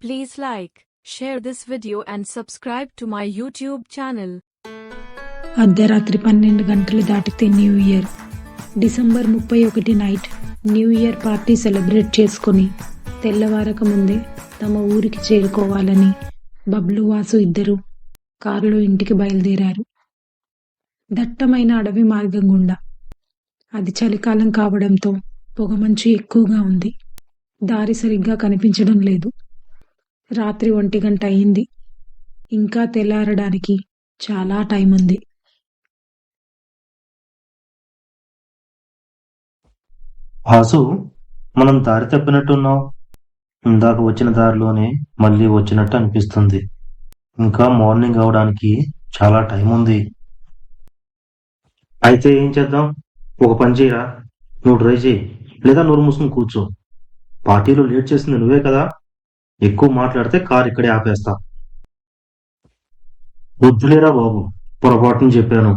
Please like, share this video and subscribe to my YouTube channel. అర్ధరాత్రి 12 గంటలు దాటితే new year. December 31 night new year party celebrate చేసుకుని తెల్లవారక ముందే తమ ఊరికి చేరుకోవాలని బబ్లు వాసు ఇద్దరు కారులో ఇంటికి బయలుదేరారు. దట్టమైన అడవి మార్గం గుండా. అది చలికాలం కావడంతో పొగమంచు ఎక్కువగా ఉంది. దారి సరిగ్గా కనిపించడం లేదు. రాత్రి 1 గంట అయింది. ఇంకా తెల్లారడానికి చాలా టైం ఉంది. వాసు, మనం దారి తప్పినట్టున్నాం. ఇందాక వచ్చిన దారిలోనే మళ్ళీ వచ్చినట్టు అనిపిస్తుంది. ఇంకా మార్నింగ్ అవడానికి చాలా టైం ఉంది. అయితే ఏం చేద్దాం? ఒక పని చేయరా, నువ్వు డ్రైవ్ చేయి, లేదా నోరు మూసుకుని కూర్చో. పార్టీలో లేట్ చేసింది నువ్వే కదా. ఎక్కువ మాట్లాడితే కార్ ఇక్కడే ఆపేస్తా. వద్దులేరా బాబు, పొరపాటుని చెప్పాను.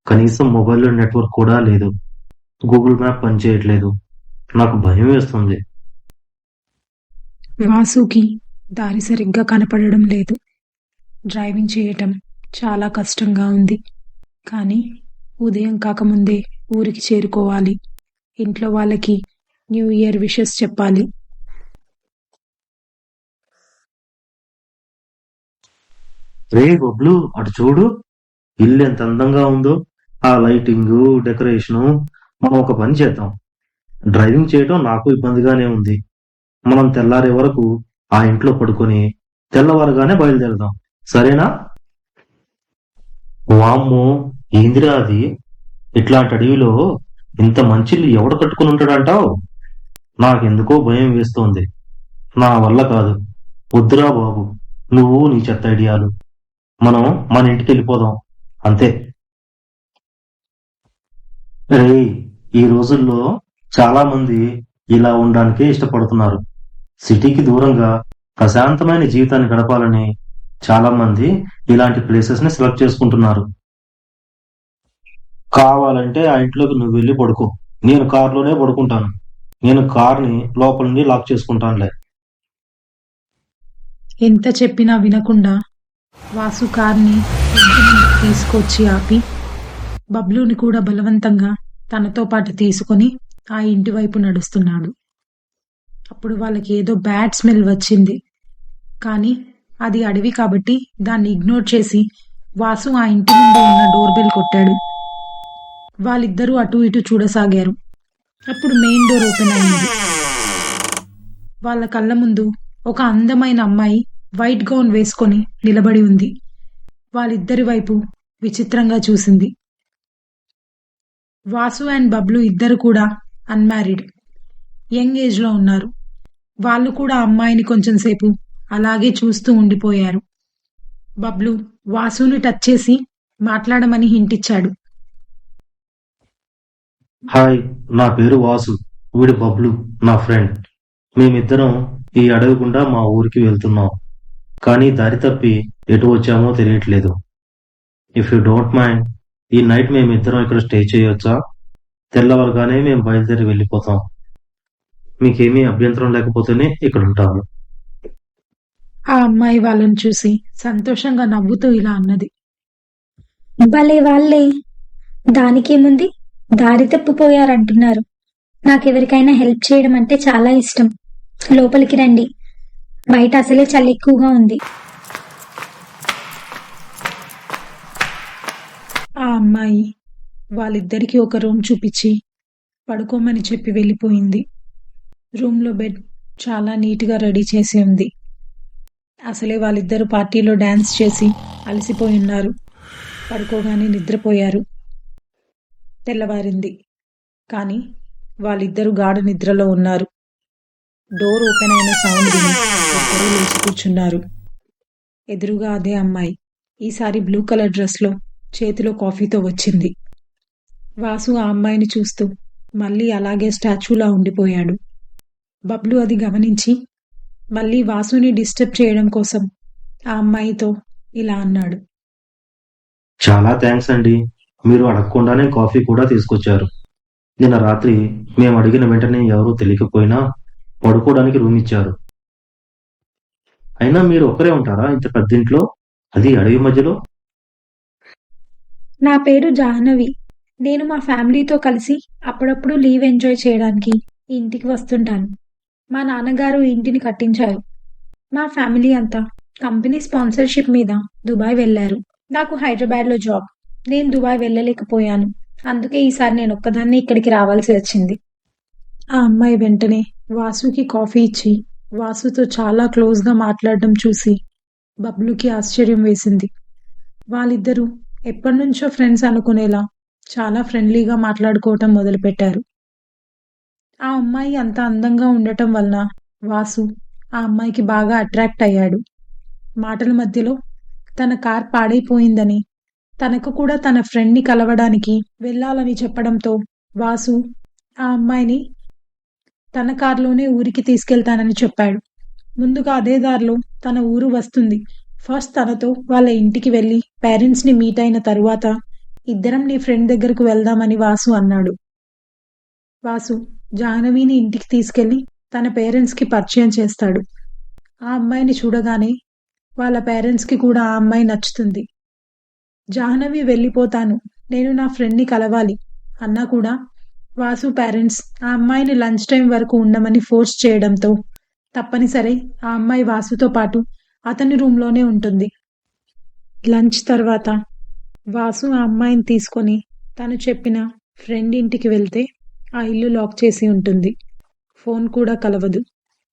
కనీసం మొబైల్లో నెట్వర్క్ కూడా లేదు. గూగుల్ మ్యాప్ పనిచేయట్లేదు. నాకు భయం వేస్తుంది. వాసుకి దారి సరిగ్గా కనపడడం లేదు. డ్రైవింగ్ చేయటం చాలా కష్టంగా ఉంది. కానీ ఉదయం కాకముందే ఊరికి చేరుకోవాలి. ఇంట్లో వాళ్ళకి న్యూ ఇయర్ విషెస్ చెప్పాలి. రే బబ్లు, అటు చూడు, ఇల్లు ఎంత అందంగా ఉందో. ఆ లైటింగ్, డెకరేషను. మనం ఒక పని చేద్దాం. డ్రైవింగ్ చేయడం నాకు ఇబ్బందిగానే ఉంది. మనం తెల్లారే వరకు ఆ ఇంట్లో పడుకొని తెల్లవారుగానే బయలుదేరదాం, సరేనా? వామ్మో, ఏందిరా అది? ఇట్లాంటి అడవిలో ఇంత మంచిల్లు ఎవడు కట్టుకుని ఉంటాడంటావు? నాకెందుకో భయం వేస్తోంది. నా వల్ల కాదు. వద్దురా బాబు, నువ్వు నీ చెత్త ఐడియాలు. మనం మన ఇంటికి వెళ్ళిపోదాం, అంతే. రే, ఈ రోజుల్లో చాలా మంది ఇలా ఉండడానికే ఇష్టపడుతున్నారు. సిటీకి దూరంగా ప్రశాంతమైన జీవితాన్ని గడపాలని చాలా మంది ఇలాంటి ప్లేసెస్ ని సెలెక్ట్ చేసుకుంటున్నారు. కావాలంటే ఆ ఇంట్లోకి నువ్వు వెళ్ళి పడుకో, నేను కారులోనే పడుకుంటాను. నేను కార్ని లోపల నుండి లాక్ చేసుకుంటానులే. ఎంత చెప్పినా వినకుండా వాసు కార్ని తీసుకొచ్చి ఆపి బబ్లుని కూడా బలవంతంగా తనతో పాటు తీసుకొని ఆ ఇంటి వైపు నడుస్తున్నాడు. అప్పుడు వాళ్ళకి ఏదో బ్యాడ్ స్మెల్ వచ్చింది. కానీ అది అడవి కాబట్టి దాన్ని ఇగ్నోర్ చేసి వాసు ఆ ఇంటి ముందు ఉన్న డోర్ బెల్ కొట్టాడు. వాళ్ళిద్దరూ అటు ఇటు చూడసాగారు. అప్పుడు మెయిన్ డోర్ ఓపెన్ అయింది. వాళ్ళ కళ్ళ ముందు ఒక అందమైన అమ్మాయి వైట్ గౌన్ వేసుకొని నిలబడి ఉంది. వాళ్ళిద్దరి వైపు విచిత్రంగా చూసింది. వాసు అండ్ బబ్లు ఇద్దరు కూడా అన్మ్యారీడ్, యంగ్ ఏజ్ లో ఉన్నారు. వాళ్ళు కూడా అమ్మాయిని కొంచెం సేపు అలాగే చూస్తూ ఉండిపోయారు. బబ్లు వాసుని టచ్ చేసి మాట్లాడమని హింటిచ్చాడు. హాయ్, నా పేరు వాసు. వీడు బబ్లు, నా ఫ్రెండ్. మేమిద్దరం ఈ అడవి గుండా మా ఊరికి వెళ్తున్నాం. కానీ దారి తప్పి ఎటు వచ్చామో తెలియట్లేదు. ఇఫ్ యూ డోంట్ మైండ్, ఈ నైట్ మేమిద్దరం ఇక్కడ స్టే చేయొచ్చా? తెల్లవారుగానే మేము బయలుదేరి వెళ్ళిపోతాం. మీకేమీ అభ్యంతరం లేకపోతేనే ఇక్కడ ఉంటాము. ఆ అమ్మాయి వాళ్ళని చూసి సంతోషంగా నవ్వుతూ ఇలా అన్నది. భలే వాళ్ళే, దానికేముంది, దారి తప్పిపోయారంటున్నారు. నాకెవరికైనా హెల్ప్ చేయడం అంటే చాలా ఇష్టం. లోపలికి రండి, బయట అసలే చలి ఎక్కువగా ఉంది. ఆ అమ్మాయి వాళ్ళిద్దరికీ ఒక రూమ్ చూపించి పడుకోమని చెప్పి వెళ్ళిపోయింది. రూమ్లో బెడ్ చాలా నీట్గా రెడీ చేసి ఉంది. అసలే వాళ్ళిద్దరు పార్టీలో డాన్స్ చేసి అలసిపోయి ఉన్నారు. పడుకోగానే నిద్రపోయారు. తెల్లవారింది. కానీ వాళ్ళిద్దరూ గాఢ నిద్రలో ఉన్నారు. డోర్ ఓపెన్ అయిన సౌండ్ విని ఇద్దరూ లేచి కూర్చున్నారు. ఎదురుగా అదే అమ్మాయి, ఈసారి బ్లూ కలర్ డ్రెస్లో చేతిలో కాఫీతో వచ్చింది. వాసు ఆ అమ్మాయిని చూస్తూ మళ్ళీ అలాగే స్టాచ్యూలా ఉండిపోయాడు. బబ్లు అది గమనించి మళ్ళీ వాసుని డిస్టర్బ్ చేయడం కోసం ఆ అమ్మాయితో ఇలా అన్నాడు. చాలా థ్యాంక్స్ అండి, మీరు అడగకుండానే కాఫీ కూడా తీసుకొచ్చారు. నిన్న రాత్రి మేము అడిగిన వెంటనే ఎవరూ తెలియకపోయినా పడుకోవడానికి రూమ్ ఇచ్చారు. అయినా మీరు ఒక్కరే ఉంటారా ఇంత పెద్ద ఇంట్లో, అది అడవి మధ్యలో? నా పేరు జాహ్నవి. నేను మా ఫ్యామిలీతో కలిసి అప్పుడప్పుడు లీవ్ ఎంజాయ్ చేయడానికి ఈ ఇంటికి వస్తుంటాను. మా నాన్నగారు ఈ ఇంటిని కట్టించారు. మా ఫ్యామిలీ అంతా కంపెనీ స్పాన్సర్షిప్ మీద దుబాయ్ వెళ్లారు. నాకు హైదరాబాద్లో జాబ్. నేను దుబాయ్ వెళ్ళలేకపోయాను. అందుకే ఈసారి నేను ఒక్కదాన్నే ఇక్కడికి రావాల్సి వచ్చింది. ఆ అమ్మాయి వెంటనే వాసుకి కాఫీ ఇచ్చి వాసుతో చాలా క్లోజ్గా మాట్లాడడం చూసి బబ్లుకి ఆశ్చర్యం వేసింది. వాళ్ళిద్దరూ ఎప్పటినుంచో ఫ్రెండ్స్ అనుకునేలా చాలా ఫ్రెండ్లీగా మాట్లాడుకోవటం మొదలుపెట్టారు. ఆ అమ్మాయి అంత అందంగా ఉండటం వలన వాసు ఆ అమ్మాయికి బాగా అట్రాక్ట్ అయ్యాడు. మాటల మధ్యలో తన కార్ పాడైపోయిందని, తనకు కూడా తన ఫ్రెండ్ని కలవడానికి వెళ్ళాలని చెప్పడంతో వాసు ఆ అమ్మాయిని తన కార్లోనే ఊరికి తీసుకెళ్తానని చెప్పాడు. ముందుగా అదే దారిలో తన ఊరు వస్తుంది. ఫస్ట్ తనతో వాళ్ళ ఇంటికి వెళ్ళి పేరెంట్స్ని మీట్ అయిన తరువాత ఇద్దరం నీ ఫ్రెండ్ దగ్గరకు వెళ్దామని వాసు అన్నాడు. వాసు జాహ్నవిని ఇంటికి తీసుకెళ్లి తన పేరెంట్స్కి పరిచయం చేస్తాడు. ఆ అమ్మాయిని చూడగానే వాళ్ళ పేరెంట్స్కి కూడా ఆ అమ్మాయి నచ్చుతుంది. జాహ్నవి వెళ్ళిపోతాను, నేను నా ఫ్రెండ్ని కలవాలి అన్నా కూడా వాసు పేరెంట్స్ ఆ అమ్మాయిని లంచ్ టైం వరకు ఉండమని ఫోర్స్ చేయడంతో తప్పనిసరి ఆ అమ్మాయి వాసుతో పాటు అతని రూమ్లోనే ఉంటుంది. లంచ్ తర్వాత వాసు ఆ అమ్మాయిని తీసుకొని తను చెప్పిన ఫ్రెండ్ ఇంటికి వెళ్తే ఆ ఇల్లు లాక్ చేసి ఉంటుంది. ఫోన్ కూడా కలవదు.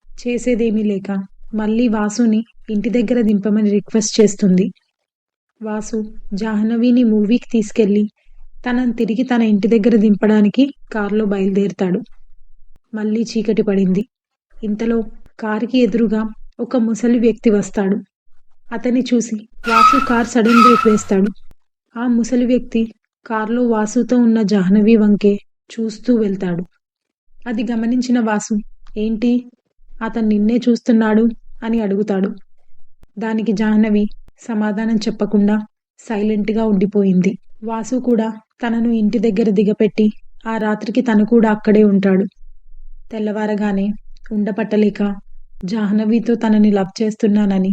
చేసేదేమీ లేక మళ్ళీ వాసుని ఇంటి దగ్గర దింపమని రిక్వెస్ట్ చేస్తుంది. వాసు జాహ్నవిని మూవీకి తీసుకెళ్లి తనని తిరిగి తన ఇంటి దగ్గర దింపడానికి కారులో బయలుదేరుతాడు. మళ్ళీ చీకటి పడింది. ఇంతలో కారుకి ఎదురుగా ఒక ముసలి వ్యక్తి వస్తాడు. అతన్ని చూసి వాసు కార్ సడన్ బ్రేక్ వేస్తాడు. ఆ ముసలి వ్యక్తి కారులో వాసుతో ఉన్న జాహ్నవి వంకే చూస్తూ వెళ్తాడు. అది గమనించిన వాసు, ఏంటి అతను నిన్నే చూస్తున్నాడు అని అడుగుతాడు. దానికి జాహ్నవి సమాధానం చెప్పకుండా సైలెంట్గా ఉండిపోయింది. వాసు కూడా తనను ఇంటి దగ్గర దిగపెట్టి ఆ రాత్రికి తను కూడా అక్కడే ఉంటాడు. తెల్లవారగానే ఉండపట్టలేక జాహ్నవితో తనని లవ్ చేస్తున్నానని,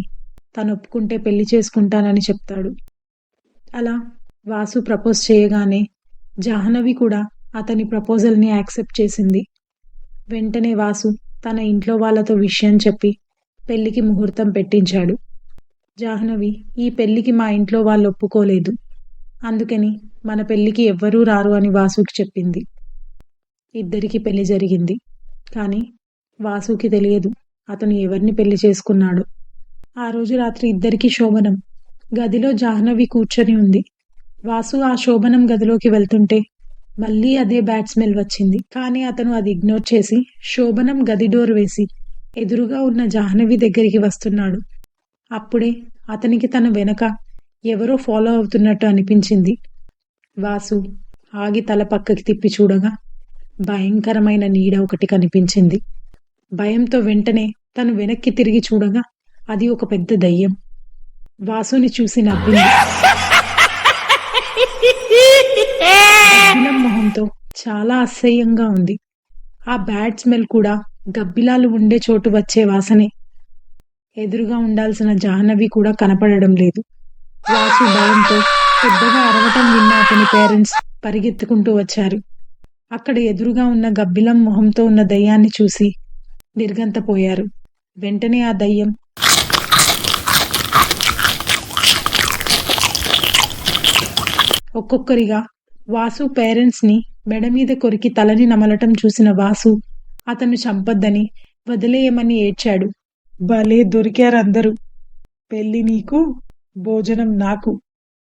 తను ఒప్పుకుంటే పెళ్లి చేసుకుంటానని చెప్తాడు. అలా వాసు ప్రపోజ్ చేయగానే జాహ్నవి కూడా అతని ప్రపోజల్ని యాక్సెప్ట్ చేసింది. వెంటనే వాసు తన ఇంట్లో వాళ్ళతో విషయం చెప్పి పెళ్లికి ముహూర్తం పెట్టించాడు. జాహ్నవి, ఈ పెళ్లికి మా ఇంట్లో వాళ్ళు ఒప్పుకోలేదు, అందుకని మన పెళ్లికి ఎవ్వరూ రారు అని వాసుకి చెప్పింది. ఇద్దరికి పెళ్లి జరిగింది. కానీ వాసుకి తెలియదు అతను ఎవరిని పెళ్లి చేసుకున్నాడు. ఆ రోజు రాత్రి ఇద్దరికి శోభనం. గదిలో జాహ్నవి కూర్చొని ఉంది. వాసు ఆ శోభనం గదిలోకి వెళ్తుంటే మళ్ళీ అదే బ్యాడ్ స్మెల్ వచ్చింది. కానీ అతను అది ఇగ్నోర్ చేసి శోభనం గది డోర్ వేసి ఎదురుగా ఉన్న జాహ్నవి దగ్గరికి వస్తున్నాడు. అప్పుడే అతనికి తన వెనక ఎవరో ఫాలో అవుతున్నట్టు అనిపించింది. వాసు ఆగి తల పక్కకి తిప్పి చూడగా భయంకరమైన నీడ ఒకటి కనిపించింది. భయంతో వెంటనే తను వెనక్కి తిరిగి చూడగా అది ఒక పెద్ద దయ్యం. వాసుని చూసి నవ్వింది. గబ్బిలం మొహంతో చాలా అసహ్యంగా ఉంది. ఆ బ్యాడ్ స్మెల్ కూడా గబ్బిలాలు ఉండే చోటు వచ్చే వాసనే. ఎదురుగా ఉండాల్సిన జాహ్నవి కూడా కనపడడం లేదు. వాసు భయంతో పెద్దగా అరవటం విన్న అతని పేరెంట్స్ పరిగెత్తుకుంటూ వచ్చారు. అక్కడ ఎదురుగా ఉన్న గబ్బిలం మొహంతో ఉన్న దయ్యాన్ని చూసి నిర్గంతపోయారు. వెంటనే ఆ దయ్యం ఒక్కొక్కరిగా వాసు పేరెంట్స్ని మెడ మీద కొరికి తలని నమలటం చూసిన వాసు అతను చంపొద్దని వదిలేయమని ఏడ్చాడు. భలే దొరికారందరూ. పెళ్లి నీకు, భోజనం నాకు.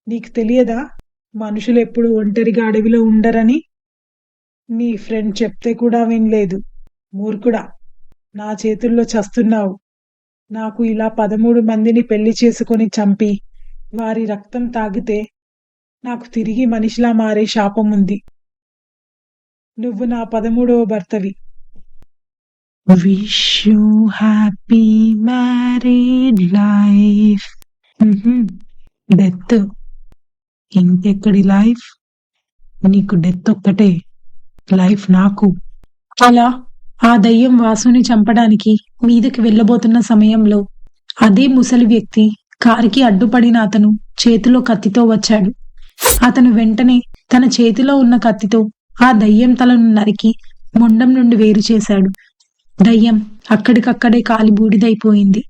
నీకు తెలియదా మనుషులెప్పుడు ఒంటరిగా అడవిలో ఉండరని? నీ ఫ్రెండ్ చెప్తే కూడా వినలేదు. మూర్ఖుడా, నా చేతుల్లో చస్తున్నావు. నాకు ఇలా 13 మందిని పెళ్లి చేసుకొని చంపి వారి రక్తం తాగితే నాకు తిరిగి మనిషిలా మారే శాపం ఉంది. నువ్వు నా 13వ భర్తవి. Wish you happy married life. Death ఇంకెక్కడి లైఫ్? నీకు డెత్ ఒక్కటే, లైఫ్ నాకు. అలా ఆ దయ్యం వాసుని చంపడానికి మీదకి వెళ్ళబోతున్న సమయంలో అదే ముసలి వ్యక్తి కారుకి అడ్డుపడిన అతను చేతిలో కత్తితో వచ్చాడు. అతను వెంటనే తన చేతిలో ఉన్న కత్తితో ఆ దయ్యం తలను నరికి మొండం నుండి వేరు చేశాడు. దయ్యం అక్కడికక్కడే కాలి బూడిదైపోయింది.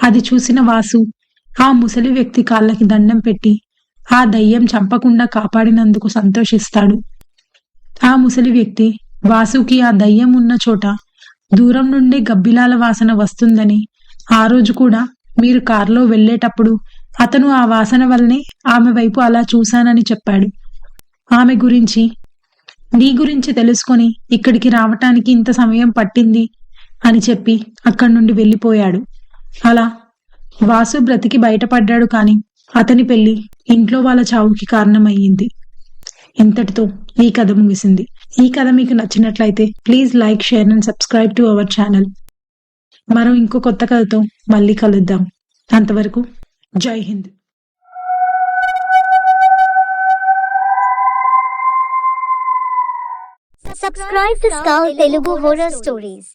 అది చూసిన వాసు ఆ ముసలి వ్యక్తి కాళ్ళకి దండం పెట్టి ఆ దయ్యం చంపకుండా కాపాడినందుకు సంతోషిస్తాడు. ఆ ముసలి వ్యక్తి వాసుకి ఆ దయ్యం ఉన్న చోట దూరం నుండి గబ్బిలాల వాసన వస్తుందని, ఆ రోజు కూడా మీరు కారులో వెళ్ళేటప్పుడు అతను ఆ వాసన వల్లనే ఆమె వైపు అలా చూశానని చెప్పాడు. ఆమె గురించి, నీ గురించి తెలుసుకొని ఇక్కడికి రావటానికి ఇంత సమయం పట్టింది అని చెప్పి అక్కడి నుండి వెళ్ళిపోయాడు. అలా వాసు బ్రతికి బయటపడ్డాడు. కాని అతని పెళ్లి ఇంట్లో వాళ్ళ చావుకి కారణమయ్యింది. ఇంతటితో ఈ కథ ముగిసింది. ఈ కథ మీకు నచ్చినట్లయితే please like, share and subscribe to our channel. మరో ఇంకో కొత్త కథతో మళ్ళీ కలుద్దాం. అంతవరకు జై Hind. Subscribe to Skull Telugu Horror Stories.